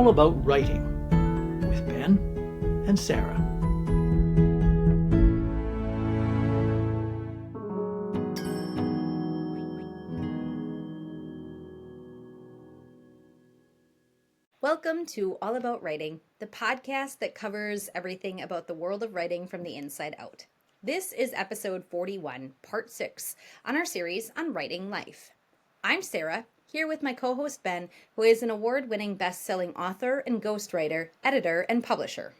All About Writing with Ben and Sara. Welcome to All About Writing, the podcast that covers everything about the world of writing from the inside out. This is episode 41, part 6, on our series on writing life. I'm Sara, here with my co-host Ben, who is an award-winning best-selling author and ghostwriter, editor, and publisher.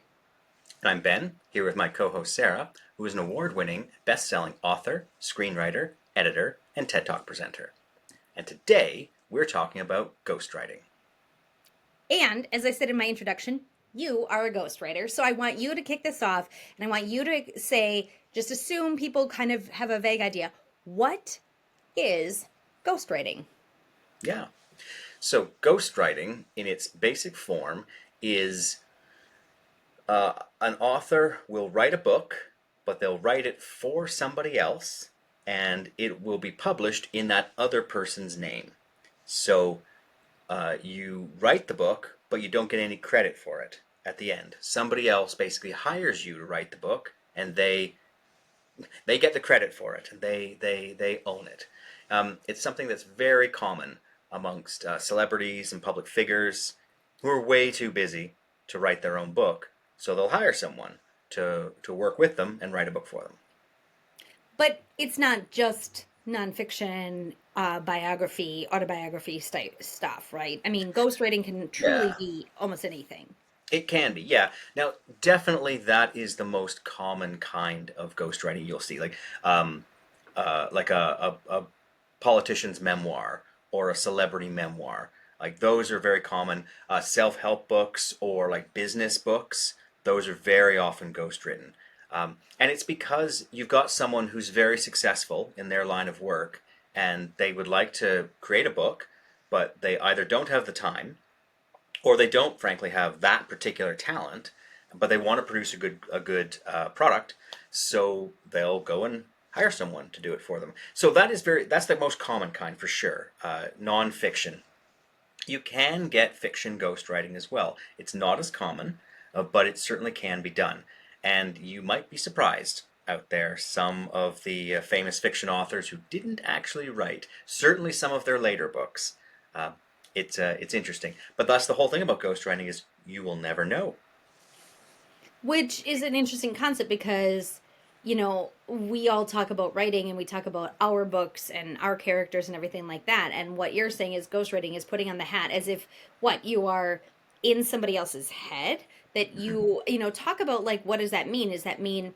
I'm Ben, here with my co-host Sara, who is an award-winning best-selling author, screenwriter, editor, and TED Talk presenter. And today, we're talking about ghostwriting. And, as I said in my introduction, you are a ghostwriter, so I want you to kick this off, and I want you to say, just assume people kind of have a vague idea, what is ghostwriting? Yeah. So ghostwriting, in its basic form, is an author will write a book, but they'll write it for somebody else, and it will be published in that other person's name. So you write the book, but you don't get any credit for it at the end. Somebody else basically hires you to write the book, and they get the credit for it. They own it. It's something that's very common amongst celebrities and public figures who are way too busy to write their own book, so they'll hire someone to work with them and write a book for them. But it's not just nonfiction, biography, autobiography stuff, right? I mean, ghostwriting can truly be almost anything. It can be, yeah. Now, definitely that is the most common kind of ghostwriting you'll see, like a politician's memoir or a celebrity memoir. Like those are very common. Self-help books or like business books, those are very often ghostwritten. And it's because you've got someone who's very successful in their line of work and they would like to create a book, but they either don't have the time or they don't, frankly, have that particular talent, but they want to produce a good product, so they'll go and hire someone to do it for them. So that's the most common kind for sure. Nonfiction. You can get fiction ghostwriting as well. It's not as common, but it certainly can be done. And you might be surprised out there, some of the famous fiction authors who didn't actually write, certainly some of their later books. It's interesting. But that's the whole thing about ghostwriting is you will never know. Which is an interesting concept because, you know, we all talk about writing and we talk about our books and our characters and everything like that. And what you're saying is ghostwriting is putting on the hat as if, you are in somebody else's head, that you talk about, like, what does that mean? Does that mean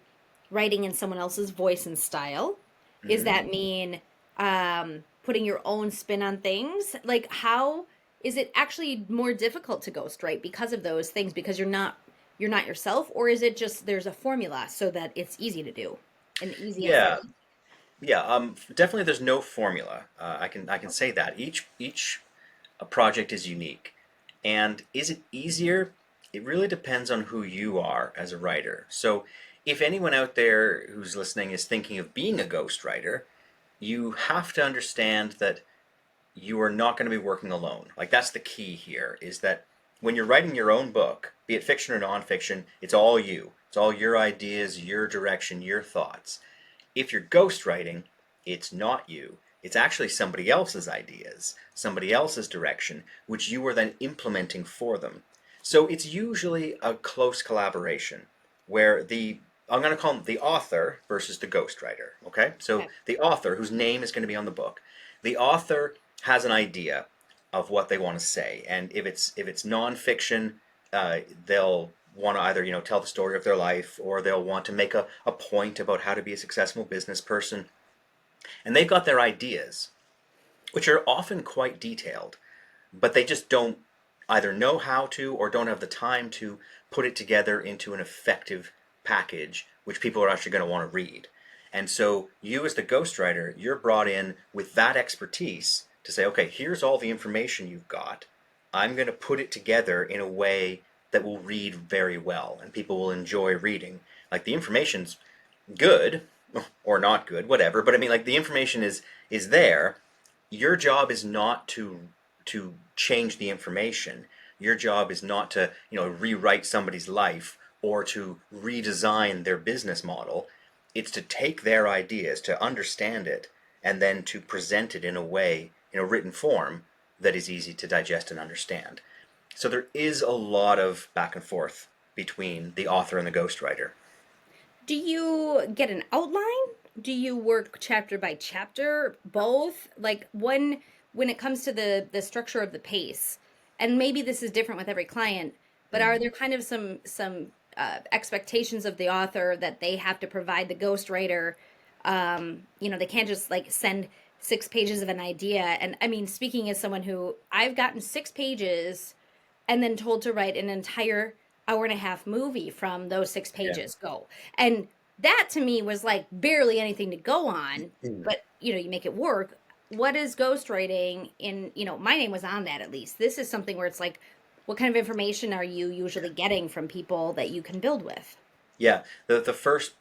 writing in someone else's voice and style? Does that mean putting your own spin on things? Like, how is it actually more difficult to ghostwrite because of those things? Because you're not yourself, or is it just there's a formula so that it's easy to do and easy? Yeah, yeah. Definitely, there's no formula. I can say that each project is unique, and is it easier? It really depends on who you are as a writer. So, if anyone out there who's listening is thinking of being a ghostwriter, you have to understand that you are not going to be working alone. Like that's the key here, is that when you're writing your own book, be it fiction or nonfiction, it's all you. It's all your ideas, your direction, your thoughts. If you're ghostwriting, it's not you. It's actually somebody else's ideas, somebody else's direction, which you are then implementing for them. So it's usually a close collaboration where I'm going to call them the author versus the ghostwriter, okay? So the author, whose name is going to be on the book, the author has an idea of what they want to say, and if it's nonfiction, they'll want to either tell the story of their life, or they'll want to make a point about how to be a successful business person, and they've got their ideas, which are often quite detailed, but they just don't either know how to or don't have the time to put it together into an effective package which people are actually going to want to read. And so you as the ghostwriter, you're brought in with that expertise to say, okay, here's all the information you've got. I'm going to put it together in a way that will read very well and people will enjoy reading. Like the information's good or not good, whatever, but I mean, like the information is there. Your job is not to change the information. Your job is not to, rewrite somebody's life or to redesign their business model. It's to take their ideas, to understand it, and then to present it in a way, in a written form that is easy to digest and understand. So there is a lot of back and forth between the author and the ghostwriter. Do you get an outline? Do you work chapter by chapter? Both? Like when it comes to the structure of the pace, and maybe this is different with every client, but are there kind of some expectations of the author that they have to provide the ghostwriter? They can't just like send 6 pages of an idea. And I mean, speaking as someone who I've gotten 6 pages and then told to write an entire hour and a half movie from those 6 pages, go. And that to me was like barely anything to go on, Mm. but you make it work. What is ghostwriting in, my name was on that at least. This is something where it's like, what kind of information are you usually getting from people that you can build with? Yeah, the first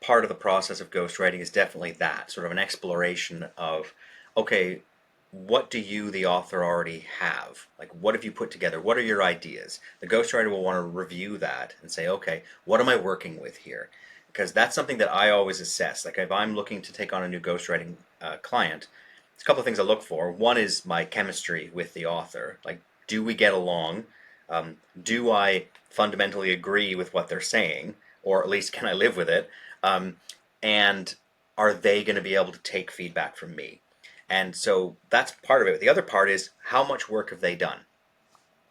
part of the process of ghostwriting is definitely that sort of an exploration of, okay, what do you, the author, already have? Like, what have you put together? What are your ideas? The ghostwriter will want to review that and say, okay, what am I working with here? Because that's something that I always assess. Like, if I'm looking to take on a new ghostwriting client, there's a couple of things I look for. One is my chemistry with the author. Like, do we get along? Do I fundamentally agree with what they're saying? Or at least can I live with it? Um, and are they going to be able to take feedback from me? And so that's part of it. The other part is how much work have they done?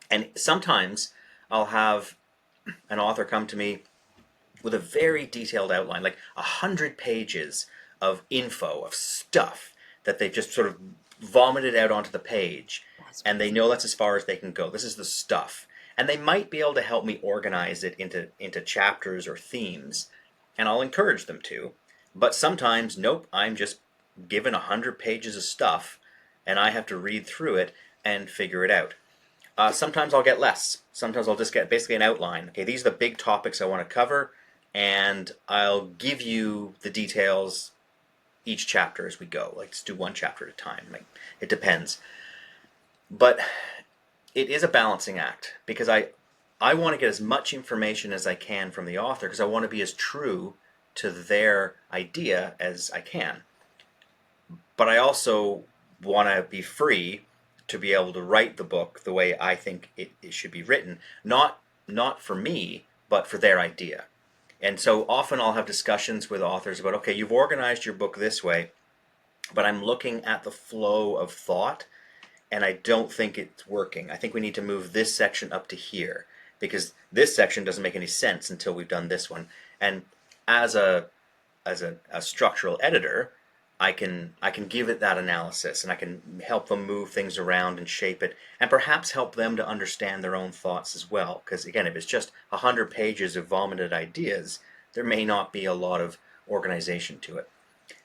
And sometimes I'll have an author come to me with a very detailed outline, like 100 pages of info, of stuff that they've just sort of vomited out onto the page. That's And they know that's as far as they can go. This is the stuff. And they might be able to help me organize it into chapters or themes, and I'll encourage them to. But sometimes, nope, I'm just given 100 pages of stuff, and I have to read through it and figure it out. Sometimes I'll get less. Sometimes I'll just get basically an outline. Okay, these are the big topics I want to cover, and I'll give you the details each chapter as we go. Like, let's do one chapter at a time. Like, it depends. But it is a balancing act because I want to get as much information as I can from the author because I want to be as true to their idea as I can. But I also want to be free to be able to write the book the way I think it should be written, not for me, but for their idea. And so often I'll have discussions with authors about, okay, you've organized your book this way, but I'm looking at the flow of thought and I don't think it's working. I think we need to move this section up to here because this section doesn't make any sense until we've done this one. And as a structural editor, I can give it that analysis and I can help them move things around and shape it and perhaps help them to understand their own thoughts as well. Because again, if it's just 100 pages of vomited ideas, there may not be a lot of organization to it.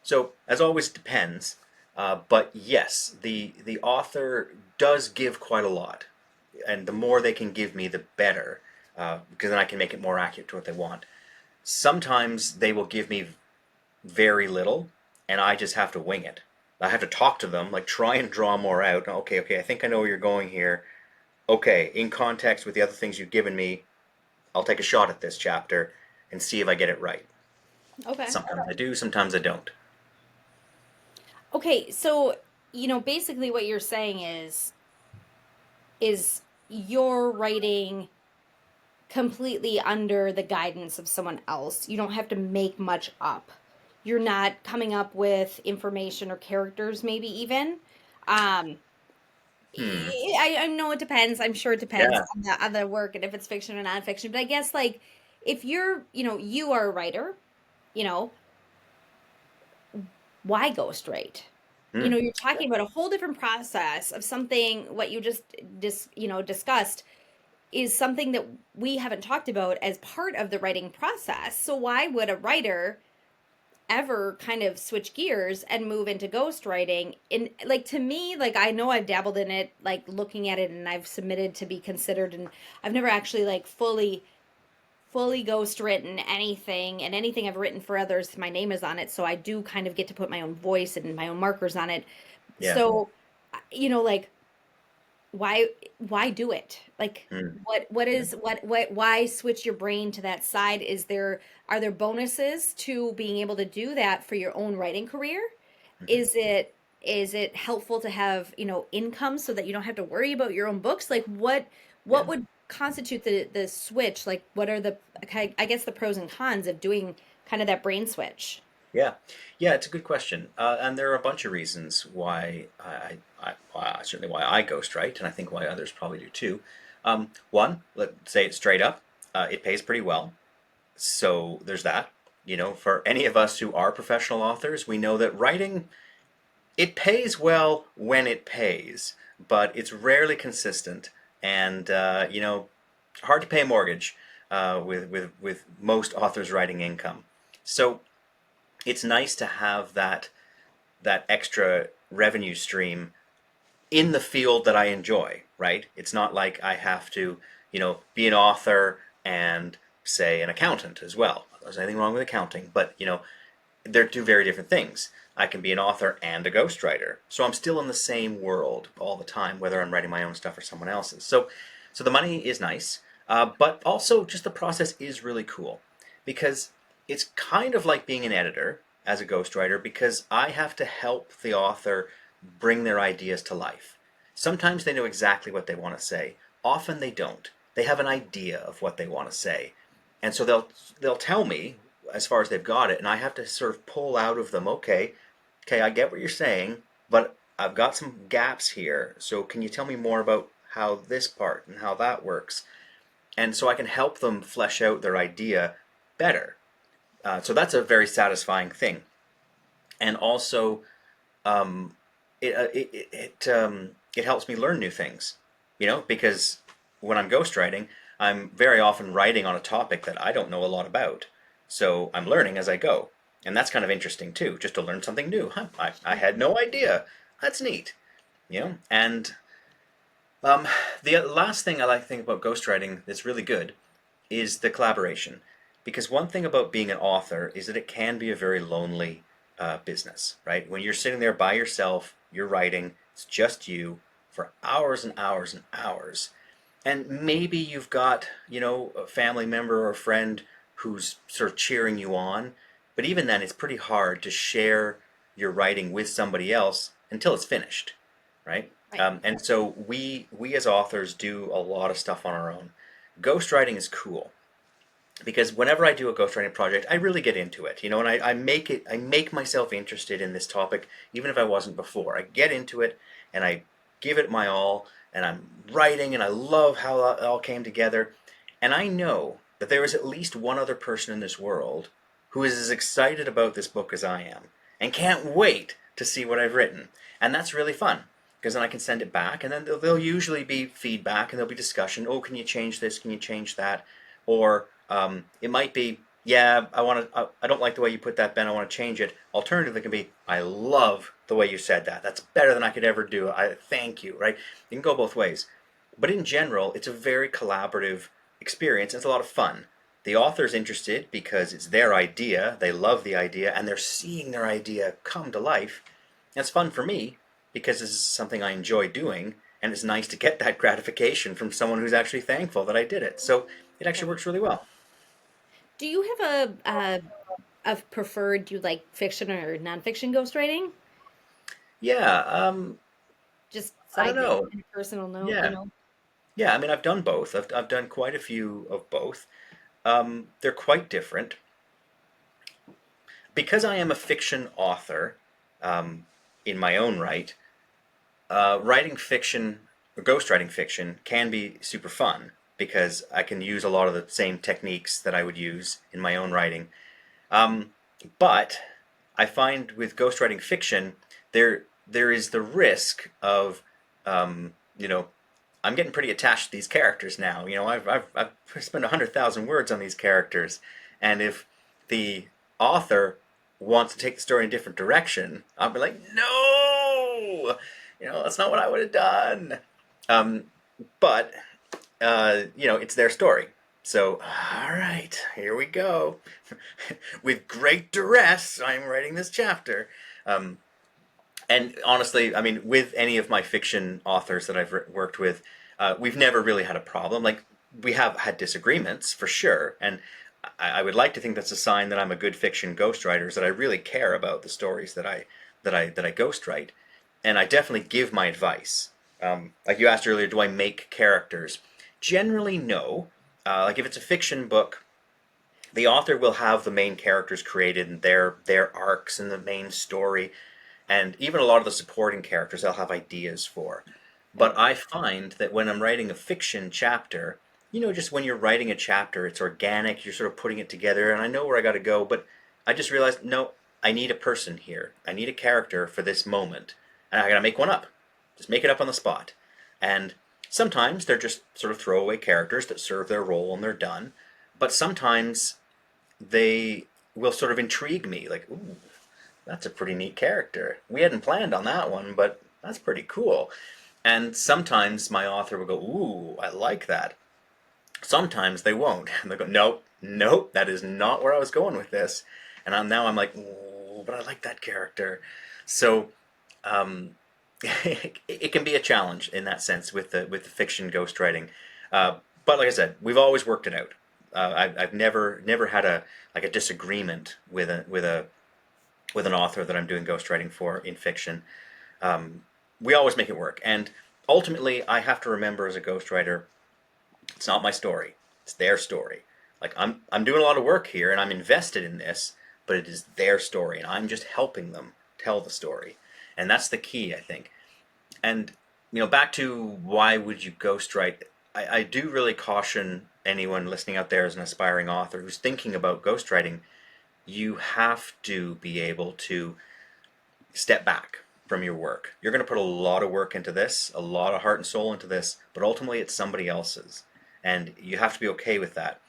So as always, it depends. But yes, the author does give quite a lot, and the more they can give me, the better, because then I can make it more accurate to what they want. Sometimes they will give me very little, and I just have to wing it. I have to talk to them, like try and draw more out. Okay, I think I know where you're going here. Okay, in context with the other things you've given me, I'll take a shot at this chapter and see if I get it right. Okay. Sometimes I do, sometimes I don't. Okay, so basically what you're saying is you're writing completely under the guidance of someone else. You don't have to make much up. You're not coming up with information or characters, maybe even. Um, Hmm. I know it depends. I'm sure it depends Yeah. on the work and if it's fiction or nonfiction. But I guess like if you are a writer, you know, why ghostwrite? Hmm. You're talking about a whole different process of something what you just discussed is something that we haven't talked about as part of the writing process. So why would a writer ever kind of switch gears and move into ghostwriting? And like to me, like I know I've dabbled in it, like looking at it and I've submitted to be considered and I've never actually like fully ghost written anything, and anything I've written for others my name is on it, so I do kind of get to put my own voice and my own markers on it. Yeah. So like why do it? Like Mm. what Yeah. is what why switch your brain to that side? Are there bonuses to being able to do that for your own writing career? Mhm. Is it helpful to have, income so that you don't have to worry about your own books? Like what Yeah. would constitute the switch? Like what are the, I guess, the pros and cons of doing kind of that brain switch? Yeah, yeah, it's a good question, and there are a bunch of reasons why certainly why I ghostwrite, and I think why others probably do too. One, let's say it straight up, it pays pretty well, so there's that. For any of us who are professional authors, we know that writing, it pays well when it pays, but it's rarely consistent, and hard to pay a mortgage with most authors' writing income. So it's nice to have that extra revenue stream in the field that I enjoy, right? It's not like I have to, be an author and say an accountant as well. There's anything wrong with accounting, but they're two very different things. I can be an author and a ghostwriter. So I'm still in the same world all the time, whether I'm writing my own stuff or someone else's. So the money is nice, but also just the process is really cool because it's kind of like being an editor as a ghostwriter because I have to help the author bring their ideas to life. Sometimes they know exactly what they want to say. Often they don't. They have an idea of what they want to say. And so they'll tell me as far as they've got it, and I have to sort of pull out of them, okay, I get what you're saying, but I've got some gaps here. So can you tell me more about how this part and how that works? And so I can help them flesh out their idea better. So that's a very satisfying thing. And also, um, it helps me learn new things, because when I'm ghostwriting, I'm very often writing on a topic that I don't know a lot about. So I'm learning as I go. And that's kind of interesting too, just to learn something new. Huh, I had no idea. That's neat. And um, the last thing I like to think about ghostwriting that's really good is the collaboration. Because one thing about being an author is that it can be a very lonely business, right? When you're sitting there by yourself, you're writing, it's just you for hours and hours and hours. And maybe you've got, a family member or a friend who's sort of cheering you on. But even then, it's pretty hard to share your writing with somebody else until it's finished, right? Right. And so we as authors do a lot of stuff on our own. Ghostwriting is cool because whenever I do a ghostwriting project, I really get into it, and I make myself interested in this topic, even if I wasn't before. I get into it and I give it my all, and I'm writing, and I love how it all came together. And I know that there is at least one other person in this world who is as excited about this book as I am, and can't wait to see what I've written. And that's really fun because then I can send it back, and then there'll usually be feedback and there'll be discussion. Oh, can you change this? Can you change that? Or it might be, yeah, I don't like the way you put that, Ben. I want to change it. Alternatively, it can be, I love the way you said that. That's better than I could ever do. I thank you. Right? It can go both ways. But in general, it's a very collaborative experience. It's a lot of fun. The author's interested because it's their idea. They love the idea, and they're seeing their idea come to life. And it's fun for me because this is something I enjoy doing, and it's nice to get that gratification from someone who's actually thankful that I did it. So it actually Right. works really well. Do you have a preferred, do you like fiction or nonfiction ghostwriting? Yeah, Just I don't side note know. and a personal note, Yeah, yeah. I mean, I've done both. I've done quite a few of both. They're quite different because I am a fiction author um, in my own right. Writing fiction or ghostwriting fiction can be super fun because I can use a lot of the same techniques that I would use in my own writing. Um, but I find with ghostwriting fiction, there is the risk of, you know, I'm getting pretty attached to these characters now. I've spent 100,000 words on these characters, and if the author wants to take the story in a different direction, I'll be like, no, that's not what I would have done. Um, but it's their story. So, all right, here we go. With great duress, I'm writing this chapter. Um, And honestly, I mean, with any of my fiction authors that I've worked with, we've never really had a problem. Like, we have had disagreements for sure, and I would like to think that's a sign that I'm a good fiction ghostwriter, is that I really care about the stories that I ghostwrite, and I definitely give my advice. Like you asked earlier, do I make characters? Generally, no. Like if it's a fiction book, the author will have the main characters created and their arcs in the main story, and even a lot of the supporting characters they'll have ideas for. But I find that when I'm writing a fiction chapter, just when you're writing a chapter, it's organic, you're sort of putting it together, and I know where I got to go, but I just realized, no, I need a person here. I need a character for this moment, and I got to make one up. Just make it up on the spot. And sometimes they're just sort of throwaway characters that serve their role and they're done. But sometimes they will sort of intrigue me, like, ooh, that's a pretty neat character. We hadn't planned on that one, but that's pretty cool. And sometimes my author will go, ooh, I like that. Sometimes they won't. And they'll go, nope, nope, that is not where I was going with this. And now I'm like, ooh, but I like that character. So um, it can be a challenge in that sense with the fiction ghostwriting. But like I said, we've always worked it out. I've never had a disagreement with an author that I'm doing ghostwriting for in fiction. We always make it work. And ultimately, I have to remember as a ghostwriter, it's not my story; it's their story. Like I'm doing a lot of work here, and I'm invested in this, but it is their story, and I'm just helping them tell the story, and that's the key, I think. And back to why would you ghostwrite? I do really caution anyone listening out there as an aspiring author who's thinking about ghostwriting. You have to be able to step back from your work. You're going to put a lot of work into this, a lot of heart and soul into this, but ultimately it's somebody else's. And you have to be okay with that.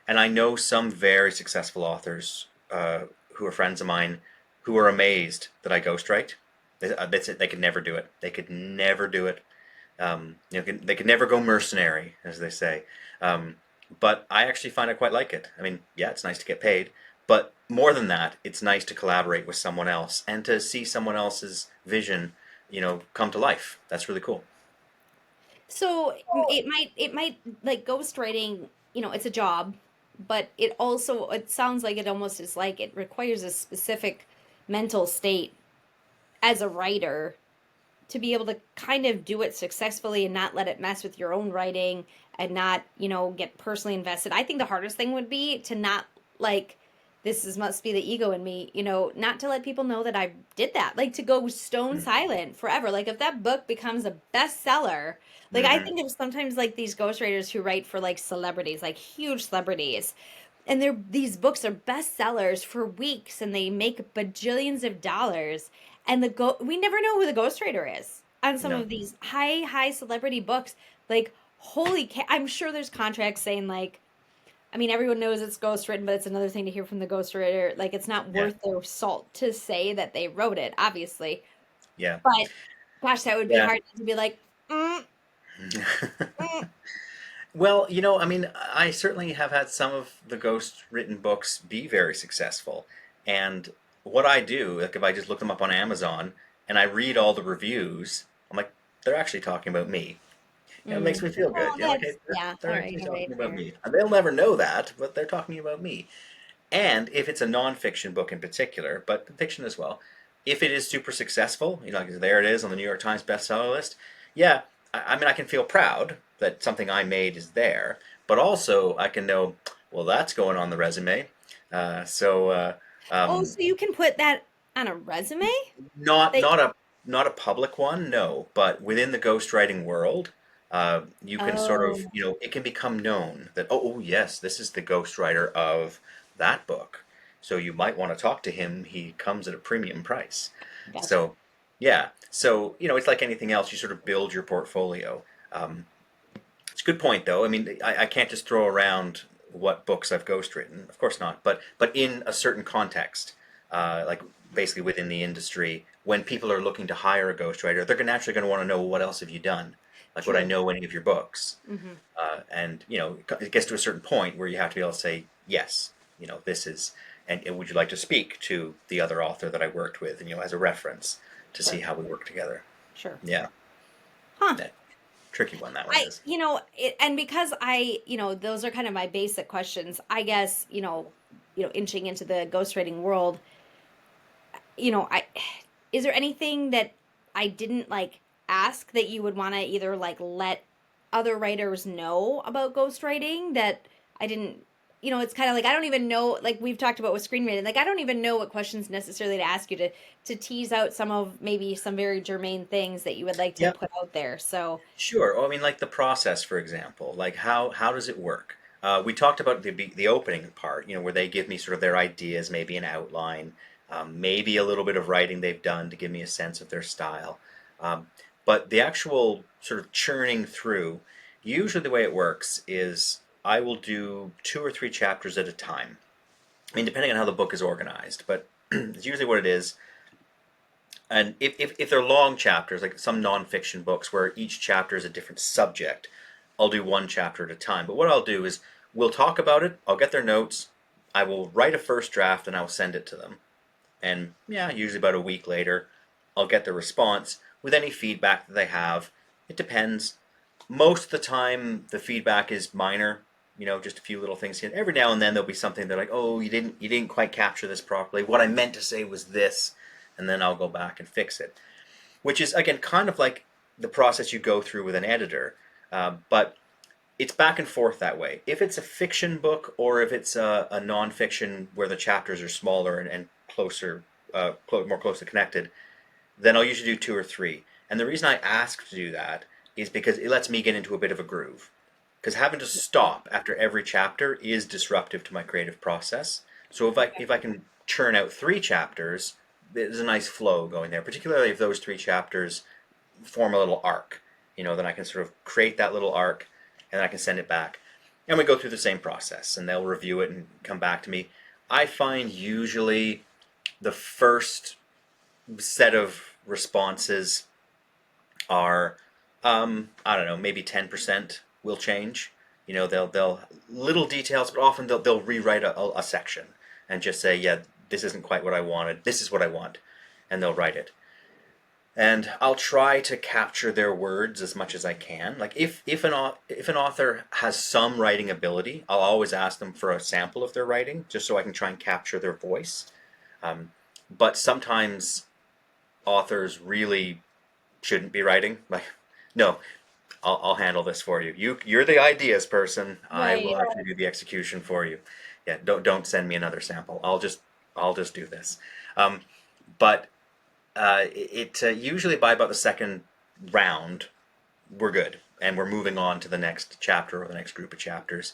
And I know some very successful authors who are friends of mine who are amazed that I ghostwrite. They could never do it. They could never do it. They could never go mercenary, as they say. But I actually find I quite like it. I mean, yeah, it's nice to get paid, but more than that, it's nice to collaborate with someone else and to see someone else's vision, come to life. That's really cool. So it might like ghostwriting, it's a job, but it sounds like it almost is like it requires a specific mental state as a writer to be able to kind of do it successfully and not let it mess with your own writing and not, get personally invested. I think the hardest thing would be to not like must be the ego in me, not to let people know that I did that. Like to go stone silent forever. Like if that book becomes a bestseller, like I Mm-hmm. think of sometimes like these ghostwriters who write for like celebrities, like huge celebrities, and these books are bestsellers for weeks and they make bajillions of dollars, and we never know who the ghostwriter is on some No. of these high celebrity books. Like I'm sure there's contracts saying like, I mean, everyone knows it's ghostwritten, but it's another thing to hear from the ghostwriter. Like, it's not Yeah. worth their salt to say that they wrote it, obviously. Yeah. But gosh, that would be Yeah. hard to be like, mm. Well, I mean, I certainly have had some of the ghost written books be very successful. And what I do, like if I just look them up on Amazon and I read all the reviews, I'm like, they're actually talking about me. It makes me feel good. Well, Okay, that's they're, yeah. they're All right, actually all right, talking about fair. me. And they'll never know that, but they're talking about me. And if it's a nonfiction book in particular, but fiction as well, if it is super successful, like there it is on the New York Times bestseller list, yeah, I mean, I can feel proud that something I made is there, but also I can know, well, that's going on the resume. So Oh, um, so you can put that on a resume? not Like, not a not a public one, no, but within the ghostwriting world, you can sort of, oh, it can become known that, oh yes, this is the ghostwriter of that book. So you might want to talk to him. He comes at a premium price. gotcha. So yeah, so it's like anything else. You sort of build your portfolio. Um, it's a good point, though. I mean, I can't just throw around what books I've ghostwritten. Of course not. But in a certain context, like basically within the industry, when people are looking to hire a ghostwriter, they're naturally going to want to know, what else have you done? Like, would I True. know any of your books? Hmm. And it gets to a certain point where you have to be able to say yes. This is and would you like to speak to the other author that I worked with, and as a reference to see Sure. how we work together. Sure. Yeah, Huh. that tricky one that one is. And because those are kind of my basic questions, I guess, inching into the ghostwriting world, I is there anything that I didn't like ask that you would want to either like let other writers know about ghostwriting that I didn't, it's kind of like I don't even know, like we've talked about with screenwriting, like I don't even know what questions necessarily to ask you to tease out some of maybe some very germane things that you would like to Yeah, put out there. So, sure. Well, I mean, like the process, for example, like how does it work? We talked about the opening part, where they give me sort of their ideas, maybe an outline, maybe a little bit of writing they've done to give me a sense of their style. Um, but the actual sort of churning through, usually the way it works is I will do 2 or 3 chapters at a time. I mean, depending on how the book is organized, but it's usually what it is. And if they're long chapters, like some nonfiction books where each chapter is a different subject, I'll do 1 chapter at a time. But what I'll do is we'll talk about it, I'll get their notes, I will write a first draft, and I'll send it to them. And yeah, usually about a week later, I'll get the response with any feedback that they have. It depends. Most of the time, the feedback is minor, just a few little things here. Every now and then there'll be something they're like, "Oh, you didn't quite capture this properly. What I meant to say was this," and then I'll go back and fix it. Which is again kind of like the process you go through with an editor, but it's back and forth that way. If it's a fiction book or if it's a nonfiction where the chapters are smaller and closer, more closely connected, then I'll usually do 2 or 3. And the reason I ask to do that is because it lets me get into a bit of a groove. Because having to stop after every chapter is disruptive to my creative process. So if I can churn out 3 chapters, there's a nice flow going there. Particularly if those 3 chapters form a little arc, then I can sort of create that little arc, and then I can send it back, and we go through the same process, and they'll review it and come back to me. I find usually the first set of responses are, I don't know, maybe 10% will change. They'll little details, but often they'll rewrite a section and just say, yeah, this isn't quite what I wanted. This is what I want, and they'll write it. And I'll try to capture their words as much as I can. Like if an author has some writing ability, I'll always ask them for a sample of their writing, just so I can try and capture their voice. But sometimes authors really shouldn't be writing. Like, no, I'll handle this for you. You're the ideas person. I right. will actually do the execution for you. Yeah, don't send me another sample. I'll just do this. But it usually by about the second round, we're good, and we're moving on to the next chapter or the next group of chapters,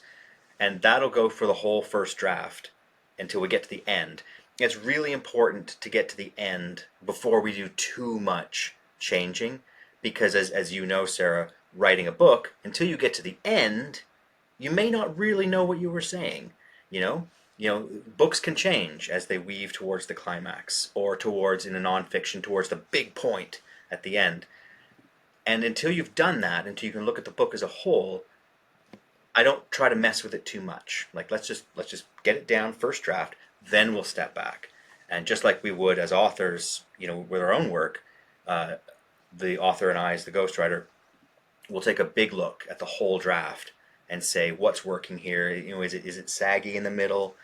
and that'll go for the whole first draft until we get to the end. It's really important to get to the end before we do too much changing, because as you know, Sarah, writing a book, until you get to the end, you may not really know what you were saying. You know, books can change as they weave towards the climax, or towards, in a nonfiction, towards the big point at the end. And until you've done that, until you can look at the book as a whole, I don't try to mess with it too much. Like let's just get it down first draft, then we'll step back. And just like we would as authors, with our own work, uh, the author and I, as the ghostwriter, will take a big look at the whole draft and say what's working here. Is it saggy in the middle?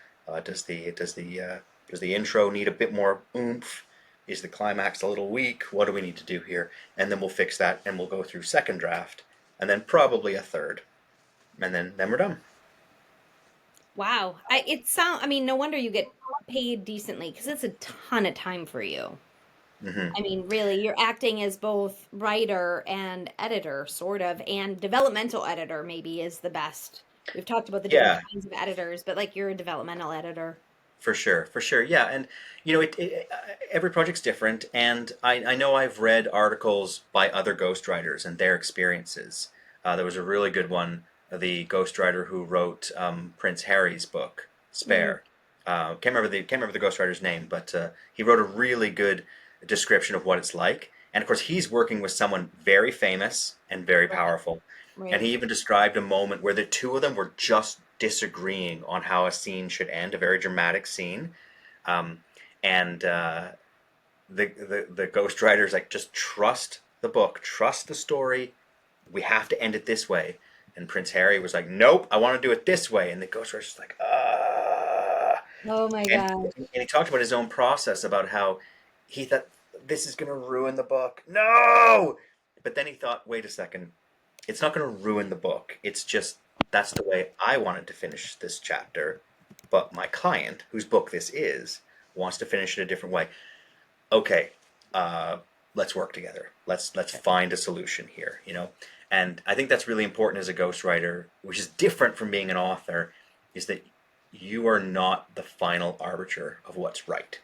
Does the intro need a bit more oomph? Is the climax a little weak? What do we need to do here? And then we'll fix that, and we'll go through second draft, and then probably a third, and then we're done. Wow. I mean, no wonder you get paid decently because it's a ton of time for you. Hmm. I mean, really, you're acting as both writer and editor, sort of, and developmental editor, maybe, is the best. We've talked about the different Yeah, kinds of editors, but like you're a developmental editor. for sure, for sure. Yeah, and every project's different, and I know I've read articles by other ghostwriters and their experiences. There was a really good one, the ghostwriter who wrote Prince Harry's book, Mm, Spare. Can't remember the ghostwriter's name, but he wrote a really good description of what it's like. And of course, he's working with someone very famous and very right, powerful. And right. he even described a moment where the two of them were just disagreeing on how a scene should end, a very dramatic scene. And the ghostwriter's like, just trust the book, trust the story. We have to end it this way. And Prince Harry was like, nope, I want to do it this way. And the ghostwriter's like, Oh my and, God. and he talked about his own process, about how he thought, this is going to ruin the book. No! But then he thought, wait a second, it's not going to ruin the book. It's just, that's the way I wanted to finish this chapter. But my client, whose book this is, wants to finish it a different way. Okay, let's work together. Let's find a solution here, you know? And I think that's really important as a ghostwriter, which is different from being an author, is that you are not the final arbiter of what's right.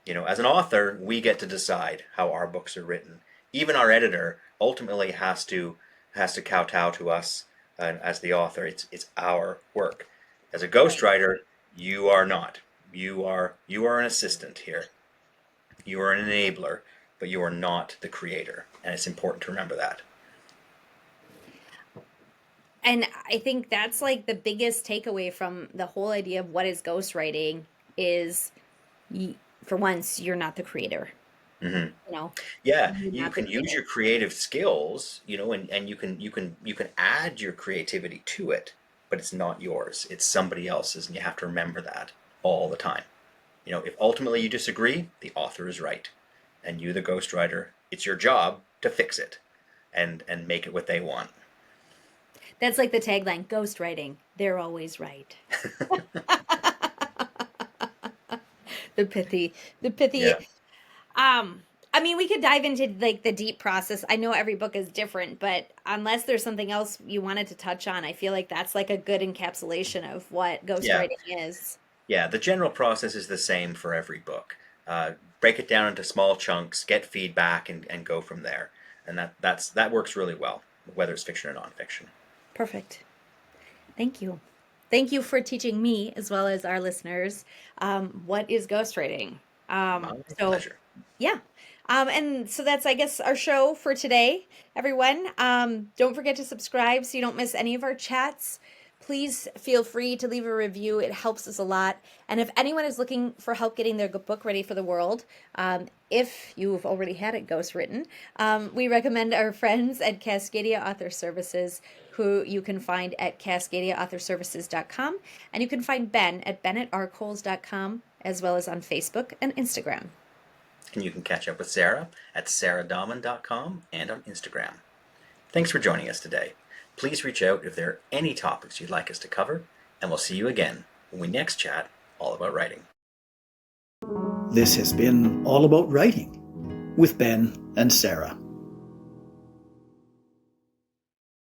You know, as an author, we get to decide how our books are written. Even our editor ultimately has to kowtow to us as the author. It's our work. As a ghostwriter, you are not. You are an assistant here. You are an enabler, but you are not the creator. And it's important to remember that. And I think that's like the biggest takeaway from the whole idea of what is ghostwriting is, for once, you're not the creator. Mm-hmm. You know, Yeah, you're you not the can use creator. your creative skills, you know, and you can add your creativity to it, but it's not yours. It's somebody else's, and you have to remember that all the time. You know, if ultimately you disagree, the author is right, and you, the ghostwriter, it's your job to fix it and make it what they want. That's like the tagline, ghostwriting. They're always right. The pithy. Yeah. I mean, we could dive into like the deep process. I know every book is different, but unless there's something else you wanted to touch on, I feel like that's like a good encapsulation of what Yeah. ghostwriting is. Yeah, the general process is the same for every book. Break it down into small chunks, get feedback, and go from there. And that works really well, whether it's fiction or nonfiction. Perfect. Thank you. Thank you for teaching me as well as our listeners what is ghostwriting. My So pleasure. yeah. And so that's, I guess, our show for today, everyone. Don't forget to subscribe so you don't miss any of our chats. Please feel free to leave a review. It helps us a lot. And if anyone is looking for help getting their book ready for the world, if you've already had it ghostwritten, we recommend our friends at Cascadia Author Services, who you can find at cascadiaauthorservices.com. And you can find Ben at bennettrcoles.com, as well as on Facebook and Instagram. And you can catch up with Sara at saradahman.com and on Instagram. Thanks for joining us today. Please reach out if there are any topics you'd like us to cover, and we'll see you again when we next chat all about writing. This has been All About Writing with Ben and Sara.